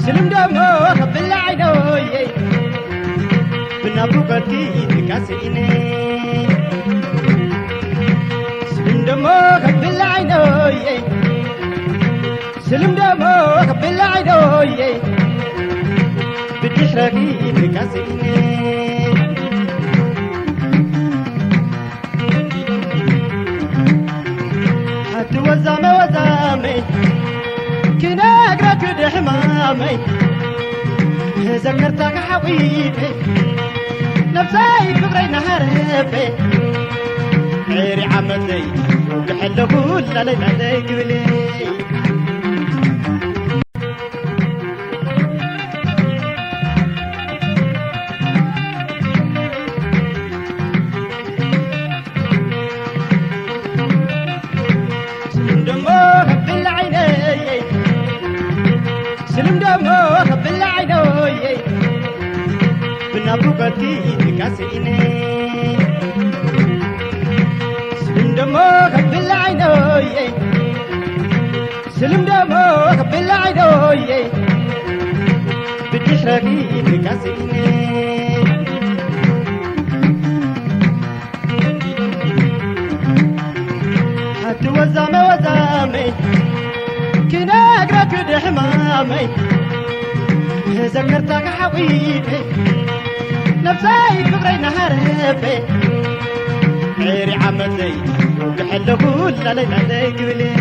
سلم دمو خبل عينوي بنابو قدي تكاسيني سلم دمو خبل عينوي سلم دمو خبل عينوي بتشرقي تكاسيني وزامي وزامي كنا اقرأك دحمامي ذكرتك حبيبي نفسي كبري نهربي عيري عمتي وكحل كل ليلة عليك بلي سلم دمو خبل عينوي بنابو قدي تكاسيني سلم دمو خبل عينوي سلم دمو خبل عينوي بتشرقي تكاسيني حتى وزامي وزامي كنا اقرأك دحمامي ذكرتك حبيبي نفسي كبري نهربي عيري عمتي وكحل كل ليلة عليك بلي